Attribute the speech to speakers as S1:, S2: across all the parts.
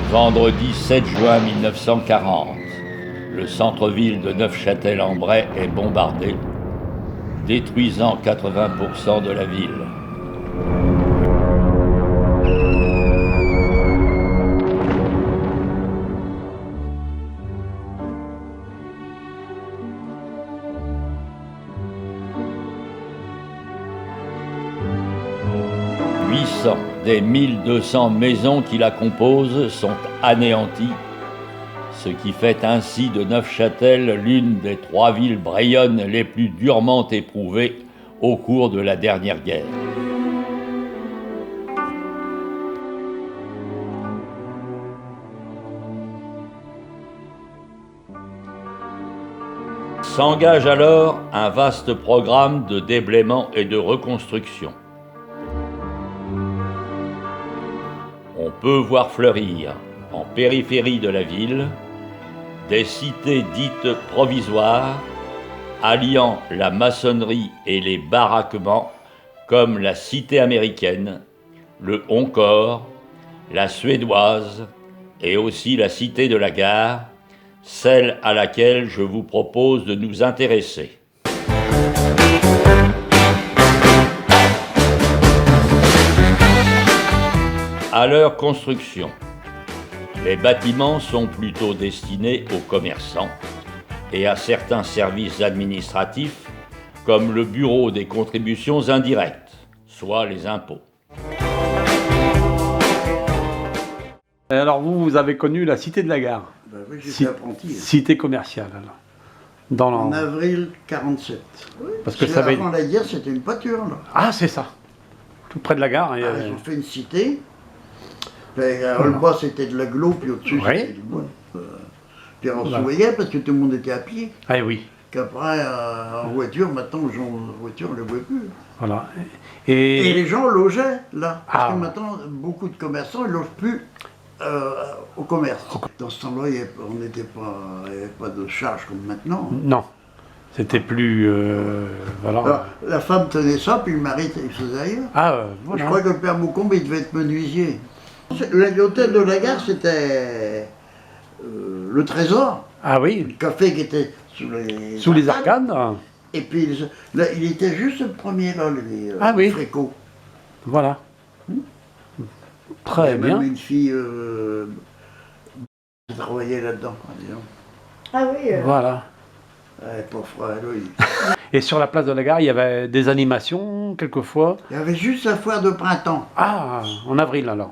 S1: Vendredi 7 juin 1940, le centre-ville de Neufchâtel-en-Bray est bombardé, détruisant 80% de la ville. Des 1200 maisons qui la composent sont anéanties, ce qui fait ainsi de Neufchâtel l'une des 3 villes brayonnes les plus durement éprouvées au cours de la dernière guerre. S'engage alors un vaste programme de déblaiement et de reconstruction. On peut voir fleurir, en périphérie de la ville, des cités dites provisoires, alliant la maçonnerie et les baraquements, comme la cité américaine, le Honcore, la suédoise et aussi la cité de la gare, celle à laquelle je vous propose de nous intéresser. À leur construction, les bâtiments sont plutôt destinés aux commerçants et à certains services administratifs comme le bureau des contributions indirectes, soit les impôts.
S2: Alors vous avez connu la cité de la gare.
S3: Ben oui, j'étais apprenti.
S2: Cité commerciale. Alors.
S3: En avril 47. Oui,
S2: parce que ça
S3: avant la guerre, c'était une pâture. Là.
S2: Ah, c'est ça. Tout près de la gare.
S3: Ils ont fait une cité. Le bas, c'était de l'agglo, puis au-dessus, c'était du bois. Puis on se voyait parce que tout le monde était à pied.
S2: Ah oui.
S3: Qu'après, en voiture, maintenant, les gens en voiture, on ne les voit plus.
S2: Voilà.
S3: Et les gens logeaient là. Parce que
S2: Ah.
S3: maintenant, beaucoup de commerçants ne logent plus au commerce. Dans ce temps-là, il n'y avait pas de charge comme maintenant.
S2: Non. C'était plus. Voilà.
S3: Alors, la femme tenait ça, puis le mari, il faisait ailleurs.
S2: Ah, voilà.
S3: Je crois que le père Maucombe, il devait être menuisier. L'hôtel de la gare, c'était le Trésor.
S2: Ah oui.
S3: Le café qui était sous les
S2: arcades.
S3: Et puis, là, il était juste le premier, là, les Fréco.
S2: Voilà. Très bien.
S3: Même une fille qui travaillait là-dedans.
S4: Ah oui.
S2: Voilà.
S3: Elle est pas froide, oui.
S2: Et sur la place de la gare, il y avait des animations, quelquefois.
S3: Il y avait juste la foire de printemps.
S2: Ah, en avril alors.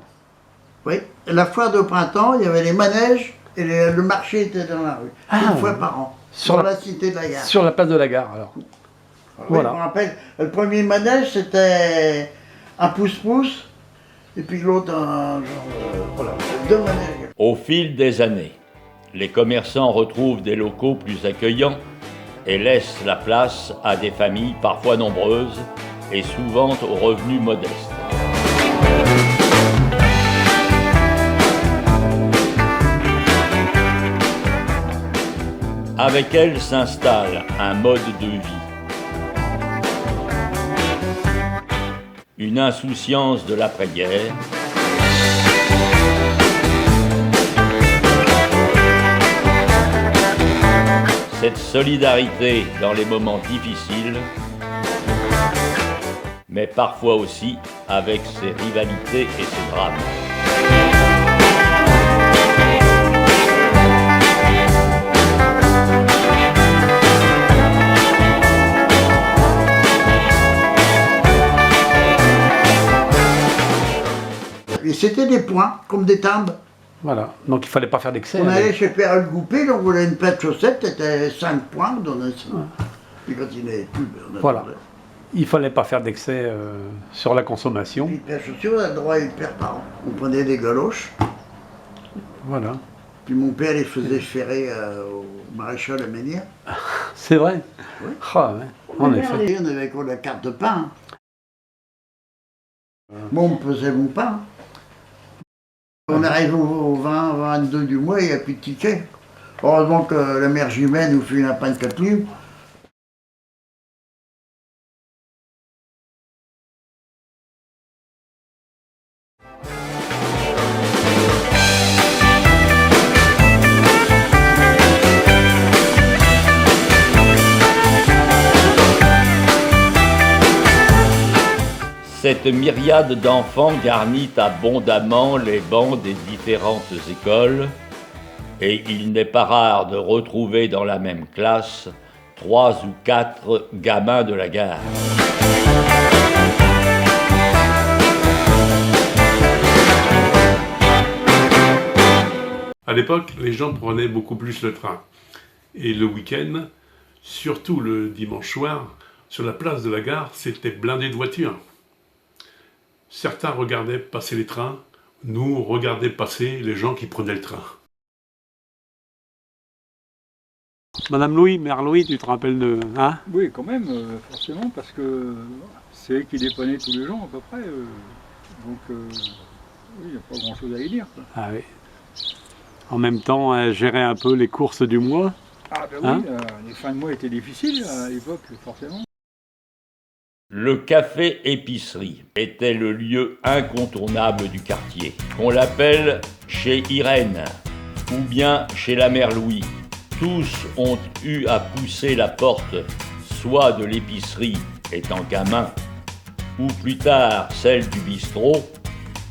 S3: Oui, la foire de printemps, il y avait les manèges et le marché était dans la rue. Une fois par an. Sur la cité de la gare.
S2: Sur la place de la gare alors.
S3: Oui,
S2: voilà.
S3: je me rappelle, le premier manège c'était un pouce-pouce et puis l'autre voilà, 2 manèges.
S1: Au fil des années, les commerçants retrouvent des locaux plus accueillants et laissent la place à des familles parfois nombreuses et souvent aux revenus modestes. Avec elles s'installe un mode de vie. Une insouciance de l'après-guerre. Cette solidarité dans les moments difficiles, mais parfois aussi avec ses rivalités et ses drames.
S3: Et c'était des points, comme des timbres.
S2: Voilà, donc il ne fallait pas faire d'excès.
S3: On allait chez Père Goupé, donc on voulait une paire de chaussettes, c'était 5 points, on donnait ça. Puis quand il n'avait plus, on
S2: voilà.
S3: attendait.
S2: Il ne fallait pas faire d'excès sur la consommation.
S3: Puis une paire de chaussures, on a le droit à une paire par an. On prenait des galoches.
S2: Voilà.
S3: Puis mon père les faisait ferrer au maréchal à Ménière.
S2: C'est vrai.
S3: Oui.
S2: Ah, ouais. En effet.
S3: Et on avait quoi, la carte de pain. Moi, on me pesait mon pain. On arrive au 20, 22 du mois, il n'y a plus de tickets. Heureusement que la mère Jumelle nous fait un pain de 4 livres.
S1: Cette myriade d'enfants garnit abondamment les bancs des différentes écoles, et il n'est pas rare de retrouver dans la même classe 3 ou 4 gamins de la gare.
S5: À l'époque, les gens prenaient beaucoup plus le train. Et le week-end, surtout le dimanche soir, sur la place de la gare, c'était blindé de voitures. Certains regardaient passer les trains, nous regardaient passer les gens qui prenaient le train.
S2: Madame Louis, Mère Louis, tu te rappelles de... Hein?
S6: Oui, quand même, forcément, parce que c'est elle qui dépannaient tous les gens à peu près. Donc, oui, il n'y a pas grand-chose à y dire, quoi.
S2: Ah oui. En même temps, elle gérait un peu les courses du mois.
S6: Ah ben oui, les fins de mois étaient difficiles à l'époque, forcément.
S1: Le café-épicerie était le lieu incontournable du quartier. Qu'on l'appelle chez Irène ou bien chez la mère Louis. Tous ont eu à pousser la porte, soit de l'épicerie étant gamin, ou plus tard celle du bistrot,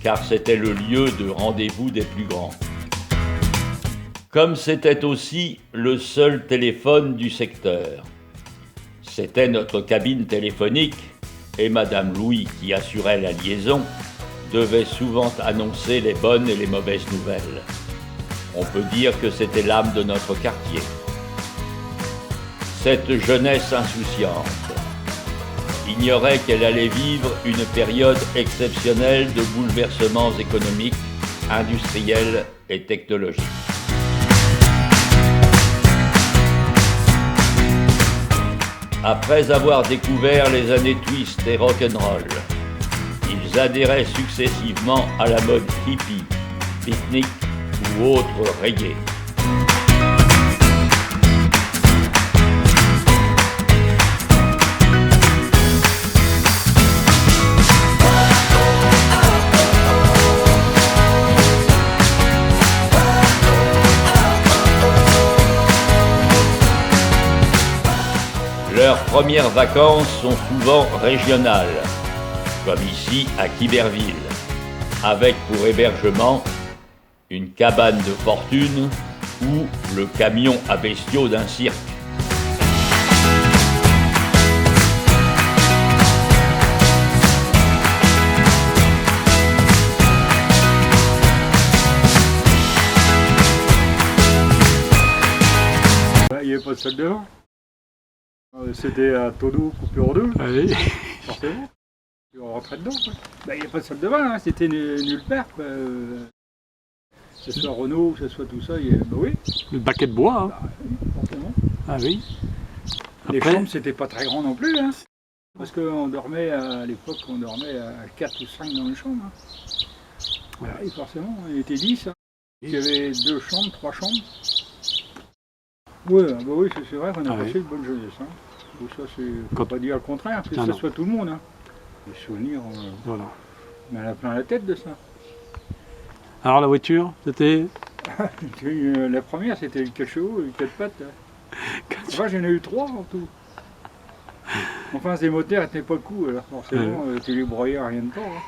S1: car c'était le lieu de rendez-vous des plus grands. Comme c'était aussi le seul téléphone du secteur. C'était notre cabine téléphonique et Madame Louis, qui assurait la liaison, devait souvent annoncer les bonnes et les mauvaises nouvelles. On peut dire que c'était l'âme de notre quartier. Cette jeunesse insouciante ignorait qu'elle allait vivre une période exceptionnelle de bouleversements économiques, industriels et technologiques. Après avoir découvert les années twist et rock'n'roll, ils adhéraient successivement à la mode hippie, pique-nique ou autre reggae. Leurs premières vacances sont souvent régionales, comme ici à Quiberville, avec pour hébergement une cabane de fortune ou le camion à bestiaux d'un cirque.
S6: Il n'y avait pas de salle de bain. C'était un tonneau coupé en deux,
S2: Oui.
S6: forcément. Et on rentrait dedans, quoi. Il n'y a pas de salle de bain, hein. C'était nulle part, quoi. Que ce soit Renault, que ce soit tout ça, oui,
S2: Le baquet de bois. Hein.
S6: oui, forcément.
S2: Ah oui.
S6: Les
S2: Après,
S6: chambres, c'était pas très grand non plus, hein. Parce qu'on dormait, à l'époque, on dormait à 4 ou 5 dans une chambre. Hein.
S2: Ouais.
S6: Oui, forcément, on était 10. Hein. Il y avait 2 chambres, 3 chambres. Ouais, oui, c'est vrai qu'on a passé
S2: oui.
S6: une bonne jeunesse. Hein. Donc ça, c'est, faut
S2: Quand-
S6: pas dire le contraire, que
S2: Non,
S6: ce
S2: non.
S6: soit tout le monde. Hein. Les souvenirs,
S2: voilà.
S6: on en a plein la tête de ça.
S2: Alors la voiture, c'était...
S6: La première, c'était le 4 chevaux, le 4 pattes. Enfin, j'en ai eu 3 en tout. Enfin, ces moteurs ne tenaient pas le coup, alors forcément, tu les broyais à rien de temps. Hein.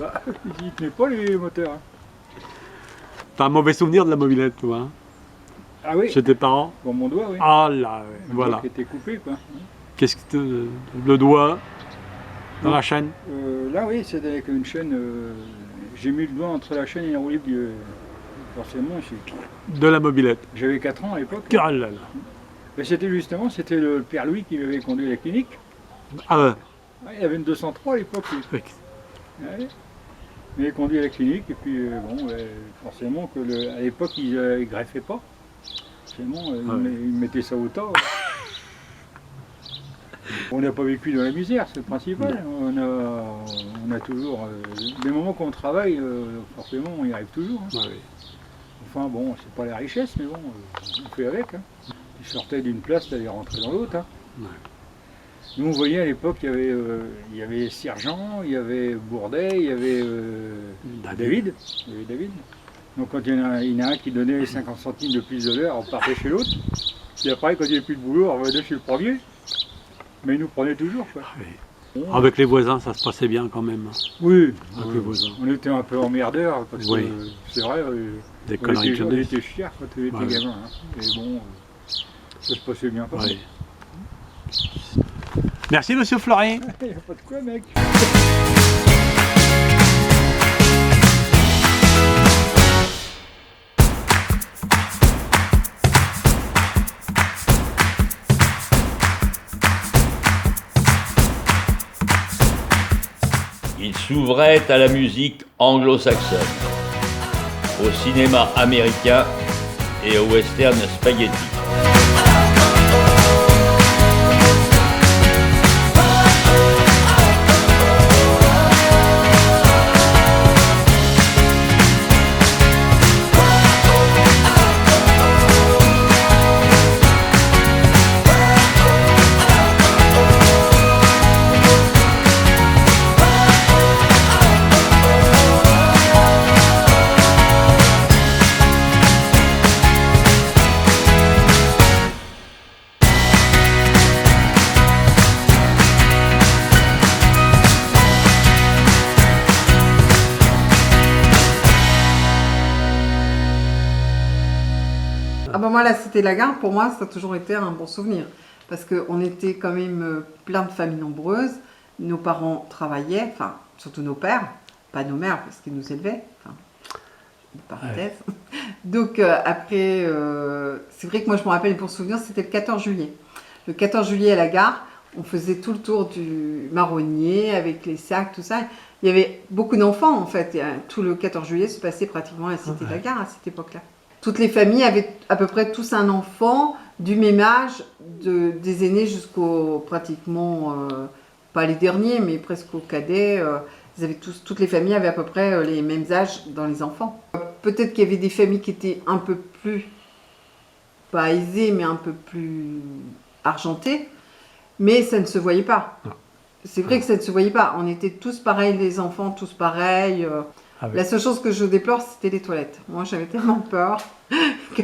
S6: Bah, ils ne tenaient pas les moteurs. Hein.
S2: T'as un mauvais souvenir de la mobilette, toi, hein,
S6: Ah oui,
S2: chez tes parents?
S6: pour mon doigt, oui.
S2: Ah là, ouais,
S6: Le
S2: voilà.
S6: doigt qui était coupé, quoi.
S2: Qu'est-ce que le doigt dans la chaîne?
S6: Là, oui, c'était avec une chaîne. J'ai mis le doigt entre la chaîne et la roue libre. Forcément,
S2: De la mobilette.
S6: j'avais 4 ans à l'époque.
S2: Ah là là.
S6: Mais c'était justement, c'était le père Louis qui m'avait conduit à la clinique.
S2: Ah ouais.
S6: Ouais, il avait une 203 à l'époque. Lui.
S2: Oui.
S6: Ouais. Il m'avait conduit à la clinique et puis forcément que à l'époque il greffaient pas. Forcément, il mettait ça au tas. On n'a pas vécu dans la misère, c'est le principal. On a toujours des moments qu'on travaille, forcément on y arrive toujours. Hein.
S2: Ouais, oui.
S6: Enfin bon, c'est pas la richesse, mais bon, on fait avec. Hein. Il sortait d'une place, il rentrait dans l'autre. Hein.
S2: Ouais.
S6: Nous, on voyait à l'époque, il y avait Sergent, il y avait Bourdet, il y avait David. Il y avait David. Donc quand il y en a un qui donnait 50 centimes de plus de l'heure, on partait chez l'autre. Et après, quand il n'y avait plus de boulot, on revenait chez le premier. Mais il nous prenait toujours. Quoi.
S2: Oui. Avec les voisins, ça se passait bien quand même.
S6: Oui,
S2: Avec les voisins.
S6: on était un peu emmerdeurs parce que
S2: Oui.
S6: c'est vrai,
S2: Des
S6: on
S2: conneries
S6: était,
S2: de
S6: on
S2: jeunesse.
S6: était fiers quand on était
S2: Ouais.
S6: gamin. Hein. Mais bon, ça se passait bien pas.
S2: Ouais. Merci Monsieur Fleury.
S6: Il n'y a pas de quoi, mec.
S1: Il s'ouvrait à la musique anglo-saxonne, au cinéma américain et au western spaghetti.
S4: Ah ben moi, la Cité de la Gare, pour moi, ça a toujours été un bon souvenir. Parce qu'on était quand même plein de familles nombreuses. Nos parents travaillaient, enfin, surtout nos pères, pas nos mères, parce qu'ils nous élevaient. Enfin, une parenthèse. Donc après, c'est vrai que moi, je me rappelle, pour souvenir, c'était le 14 juillet. Le 14 juillet à la gare, on faisait tout le tour du marronnier avec les sacs, tout ça. Il y avait beaucoup d'enfants, en fait. Et, tout le 14 juillet se passait pratiquement à la Cité de la Gare à cette époque-là. Toutes les familles avaient à peu près tous un enfant du même âge, des aînés jusqu'au pratiquement, pas les derniers, mais presque aux cadets. Ils avaient toutes les familles avaient à peu près les mêmes âges dans les enfants. Peut-être qu'il y avait des familles qui étaient un peu plus, pas aisées, mais un peu plus argentées, mais ça ne se voyait pas. C'est vrai que ça ne se voyait pas. On était tous pareils, les enfants, tous pareils. La seule chose que je déplore, c'était les toilettes. Moi, j'avais tellement peur que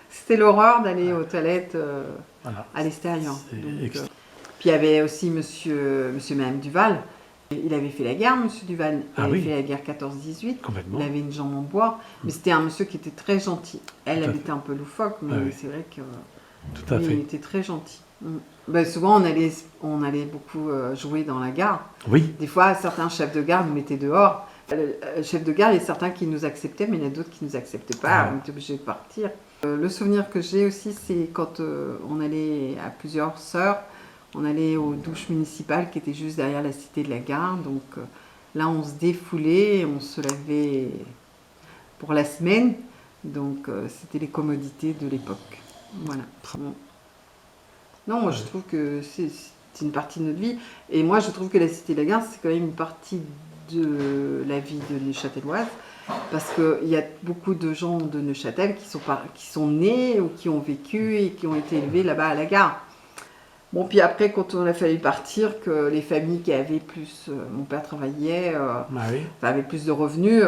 S4: c'était l'horreur d'aller aux toilettes à l'extérieur. Puis il y avait aussi monsieur et Madame Duval. Il avait fait la guerre, monsieur Duval. Il avait fait la guerre 14-18.
S2: Complètement.
S4: Il avait une jambe en bois. Mais c'était un monsieur qui était très gentil. Elle était un peu loufoque, mais c'est vrai que
S2: Tout à fait.
S4: il était très gentil. Ben, souvent, on allait beaucoup jouer dans la gare.
S2: Oui.
S4: Des fois, certains chefs de gare nous mettaient dehors. Le chef de gare, il y a certains qui nous acceptaient, mais il y en a d'autres qui ne nous acceptaient pas. On était obligés de partir. Le souvenir que j'ai aussi, c'est quand on allait à plusieurs sœurs, on allait aux douches municipales qui étaient juste derrière la Cité de la Gare. Donc là, on se défoulait, on se lavait pour la semaine. Donc c'était les commodités de l'époque. Voilà. Non, moi je trouve que c'est une partie de notre vie. Et moi, je trouve que la Cité de la Gare, c'est quand même une partie de la vie de Neuchâteloise, parce qu'il y a beaucoup de gens de Neuchâtel qui sont nés ou qui ont vécu et qui ont été élevés là-bas à la gare. Bon, puis après, quand on a fallu partir, que les familles qui avaient plus... mon père travaillait, avait plus de revenus,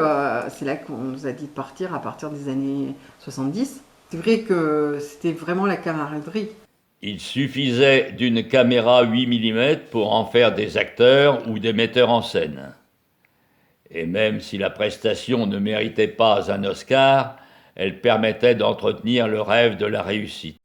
S4: c'est là qu'on nous a dit de partir à partir des années 70. C'est vrai que c'était vraiment la camaraderie.
S1: Il suffisait d'une caméra 8 mm pour en faire des acteurs ou des metteurs en scène. Et même si la prestation ne méritait pas un Oscar, elle permettait d'entretenir le rêve de la réussite.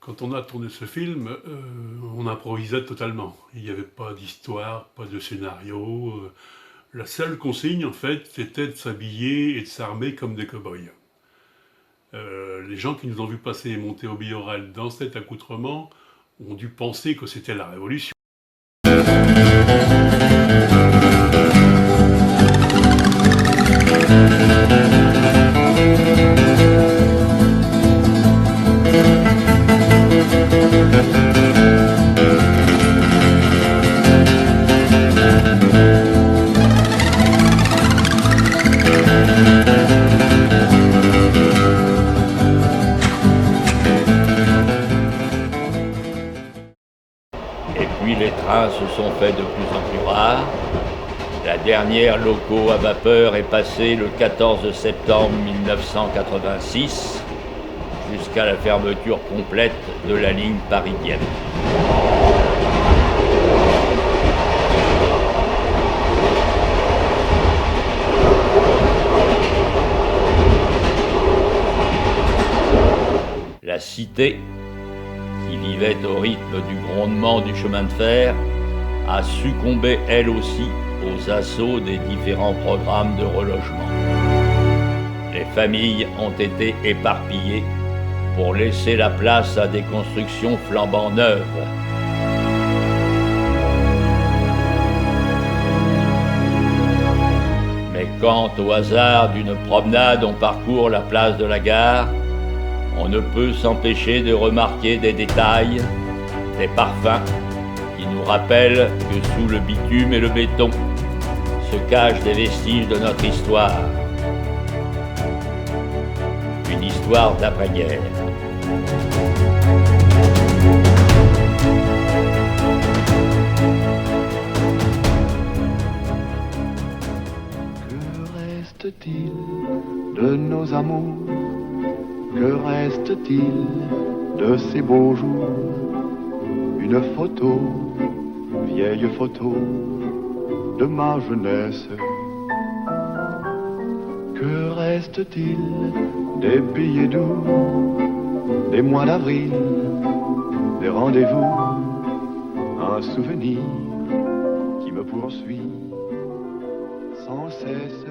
S5: Quand on a tourné ce film, on improvisait totalement. Il n'y avait pas d'histoire, pas de scénario. La seule consigne, en fait, c'était de s'habiller et de s'armer comme des cow-boys. Les gens qui nous ont vu passer et monter au Bioral dans cet accoutrement ont dû penser que c'était la Révolution.
S1: Et puis les trains se sont faits de plus en plus rares. La dernière loco à vapeur est passée le 14 septembre 1986 jusqu'à la fermeture complète de la ligne Paris-Dieppe. La cité, qui vivait au rythme du grondement du chemin de fer, a succombé elle aussi aux assauts des différents programmes de relogement. Les familles ont été éparpillées pour laisser la place à des constructions flambant neuves. Mais quand, au hasard d'une promenade, on parcourt la place de la gare, on ne peut s'empêcher de remarquer des détails, des parfums, qui nous rappellent que sous le bitume et le béton se cachent des vestiges de notre histoire. Une histoire d'après-guerre.
S7: Que reste-t-il de nos amours? Que reste-t-il de ces beaux jours? Une photo, vieille photo de ma jeunesse. Que reste-t-il des billets doux, des mois d'avril, des rendez-vous? Un souvenir qui me poursuit sans cesse.